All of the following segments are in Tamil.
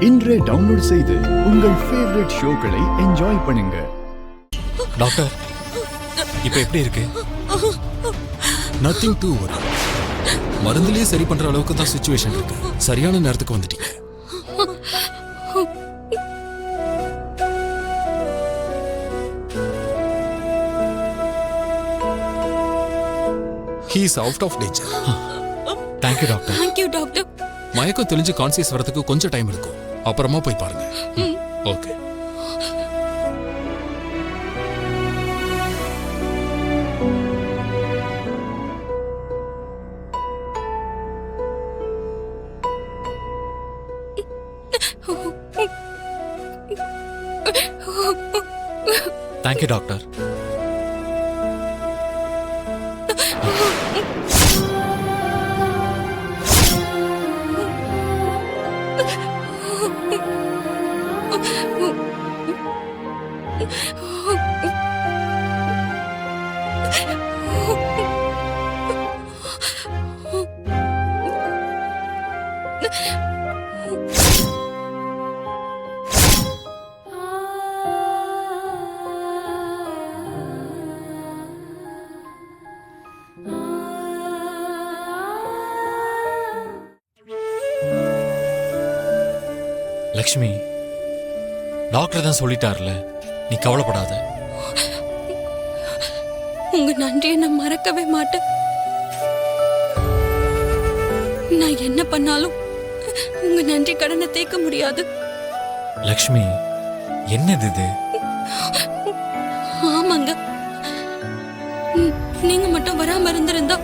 இன்றே டவுன்லோட் செய்து உங்கள் ஃபேவரட் ஷோக்களை என்ஜாய் பண்ணுங்க. டாக்டர், இப்போ எப்படி இருக்கு? Nothing to worry. மருந்துலயே சரி பண்ற அளவுக்கு தான் சிச்சுவேஷன் இருக்கு. சரியான நேரத்துக்கு வந்துட்டீங்க. He is out of danger. Thank you doctor. Thank you doctor. மயக்கம் தெளிஞ்சு கான்சியஸ் வரதுக்கு கொஞ்சம் டைம் எடுக்கும். அப்புறமா போய் பாருங்க. Okay. Thank you doctor. Lakshmi, doctor தான் சொல்லிட்டார்ல, நீ கவலைப்படாத. உங்க நன்றியை நான் மறக்கவே மாட்டேன். நான் என்ன பண்ணாலும் உங்க நன்றி கடனை தேக்க முடியாது. லக்ஷ்மி, என்னது இது? ஆமாங்க, நீங்க மட்டும் வராம இருந்திருந்தா,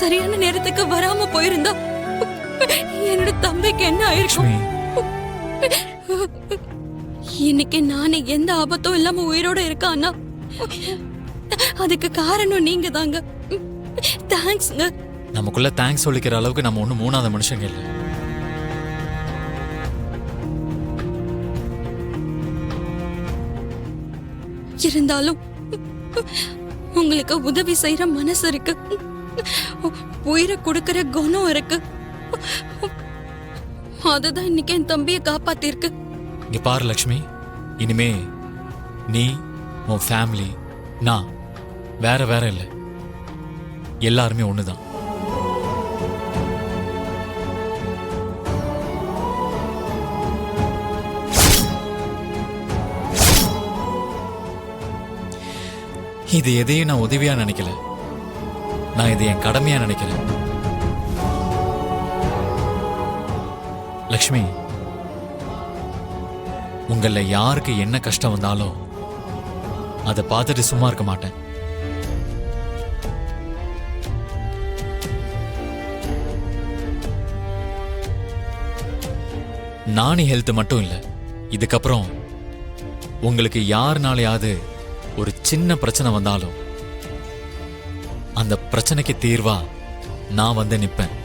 சரியான நேரத்துக்கு வராம போயிருந்தா என்னோட தம்பிக்கு என்ன ஆயிருக்கும்? இன்னைக்கு நானே எந்த ஆபத்தும் இல்லாம உயிரோட இருக்கான்னா அதுக்கு காரணம் நீங்க தாங்க. தேங்க்ஸ்ங்க. நமக்குள்ள தேங்க்ஸ் சொல்லிக்கிற அளவுக்கு நம்ம ஒன்னும் மூணாவது மனுஷங்க இல்லை. இருந்தாலும் உங்களுக்கு உதவி செய்யற மனசு இருக்கு, உயிரை கொடுக்கற குணம் இருக்கு. அதுதான் இன்னைக்கு என் தம்பியை காப்பாத்திருக்கு. இங்க பாரு லக்ஷ்மி, இனிமே நீ, உன் ஃபேமிலி, நான் வேற வேற இல்லை, எல்லாருமே ஒண்ணுதான். இது எதையும் நான் உதவியா நினைக்கல, நான் இதை என் கடமையா நினைக்கிறேன். லக்ஷ்மி, உங்கள யாருக்கு என்ன கஷ்டம் வந்தாலும் அதை பார்த்துட்டு சும்மா இருக்க மாட்டேன். நானி ஹெல்த் மட்டும் இல்ல, இதுக்கப்புறம் உங்களுக்கு யாருனாலையாவது ஒரு சின்ன பிரச்சனை வந்தாலும் அந்த பிரச்சனைக்கு தீர்வா நான் வந்து நிப்பேன்.